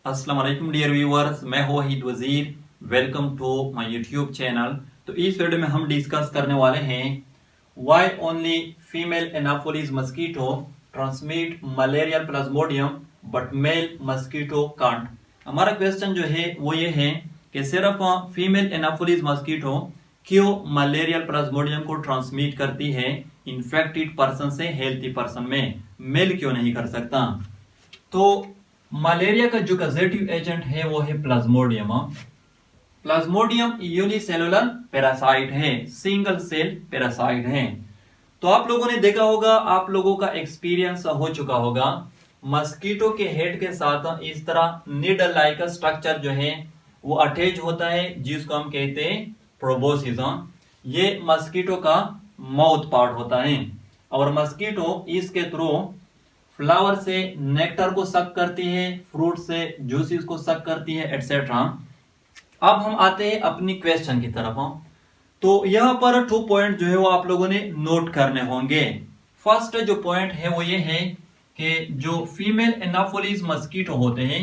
अस्सलाम वालेकुम dear viewers, मैं हूं Waheed Wazir. Welcome to my YouTube channel. तो इस वीडियो में हम डिस्कस करने वाले हैं why only female anopheles mosquito transmit malarial plasmodium but male mosquito can't. हमारा क्वेश्चन जो है वो ये है कि सिर्फ फीमेल एनाफोलिस मस्कीटो क्यों मलेरियल प्लाज्मोडियम को ट्रांसमिट करती है इन्फेक्टेड पर्सन से हेल्थी पर्सन में, मेल क्यों नहीं कर सकता। तो मलेरिया का जो कॉजेटिव एजेंट है वो है प्लाज्मोडियम। प्लाज्मोडियम यूनिसेलुलर पैरासाइट है, सिंगल सेल पैरासाइट है। तो आप लोगों ने देखा होगा, आप लोगों का एक्सपीरियंस हो चुका होगा, मस्कीटो के हेड के साथ इस तरह नीडल लाइक स्ट्रक्चर जो है वो अटैच होता है, जिसको हम कहते हैं प्रोबोसिस। ये मस्कीटो का माउथ पार्ट होता है और मस्कीटो इसके थ्रू फ्लावर से नेक्टर को सक करती है, फ्रूट से जूसेस को सक करती है, एटसेट्रा। अब हम आते हैं अपनी क्वेश्चन की तरफ। तो यहां पर 2 पॉइंट जो है वो आप लोगों ने नोट करने होंगे। फर्स्ट जो पॉइंट है वो ये है कि जो फीमेल एनाफोलिस मस्कीटो होते हैं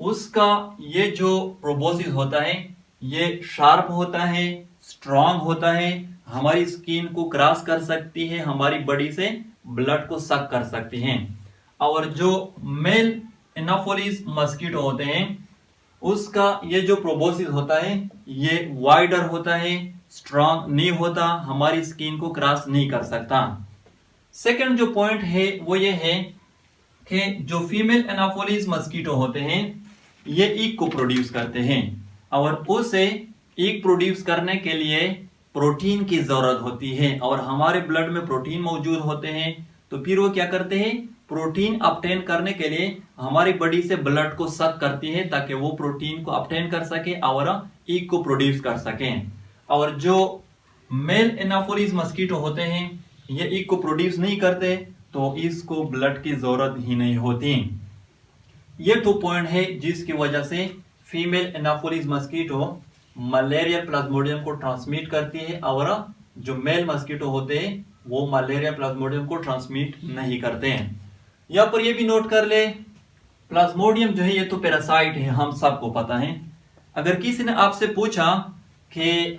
उसका ये जो प्रोबोसिस होता है ये शार्प होता है, स्ट्रॉन्ग होता है, हमारी स्किन को क्रॉस कर सकती है, हमारी बॉडी से ब्लड को सक कर सकती हैं। और जो मेल एनाफोलिस मस्कीटो होते हैं उसका ये जो प्रोबोसिस होता है ये वाइडर होता है, स्ट्रॉन्ग नहीं होता, हमारी स्किन को क्रॉस नहीं कर सकता। सेकंड जो पॉइंट है वो ये है कि जो फीमेल एनाफोलिस मस्कीटो होते हैं ये ईग को प्रोड्यूस करते हैं और उसे ईग प्रोड्यूस करने के लिए प्रोटीन की जरूरत होती है और हमारे ब्लड में प्रोटीन मौजूद होते हैं। तो फिर वो क्या करते हैं, प्रोटीन ऑब्टेन करने के लिए हमारी बॉडी से ब्लड को सक करती है ताकि वो प्रोटीन को ऑब्टेन कर सके और ईग को प्रोड्यूस कर सके। और जो मेल एनाफोलिस मस्कीटो होते हैं ये ईग को प्रोड्यूस नहीं करते, तो इसको ब्लड की जरूरत ही नहीं होती। ये 2 पॉइंट है जिसकी वजह से female anopheles mosquito malaria Plasmodium को ट्रांसमिट करती है और जो मेल मस्कीटो होते हैं वो मलेरिया प्लाज्मोडियम को ट्रांसमिट नहीं करते हैं। यहाँ पर ये भी नोट कर ले, प्लाज्मोडियम जो है ये तो पैरासाइट है, हम सबको पता है। अगर किसी ने आपसे पूछा कि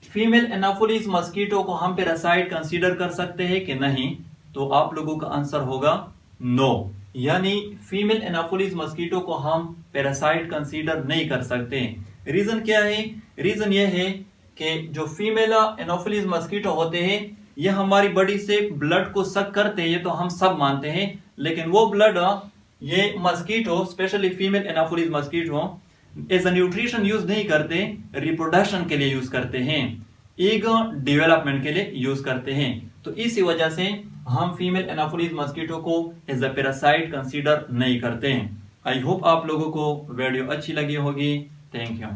फीमेल एनाफोलिस मस्कीटो को हम पैरासाइट कंसीडर कर सकते हैं कि नहीं, तो आप लोगों का आंसर होगा नो। यानी फीमेल एनाफोलिस मस्कीटो को हम पैरासाइट कंसीडर नहीं कर सकते। रीजन क्या है? रीजन यह है कि जो फीमेल एनाफोलिस मस्कीटो होते हैं ये हमारी बॉडी से ब्लड को सक करते हैं, ये तो हम सब मानते हैं, लेकिन वो ब्लड ये mosquito specially female anopheles mosquito as a nutrition use नहीं करते, रिप्रोडक्शन के लिए यूज करते हैं, एग डेवलपमेंट के लिए यूज करते हैं। तो इसी वजह से हम फीमेल एनाफोलिस मस्कीटो को एज अ पैरासाइट कंसीडर नहीं करते हैं। आई होप आप लोगों को वीडियो अच्छी लगी होगी। Thank you.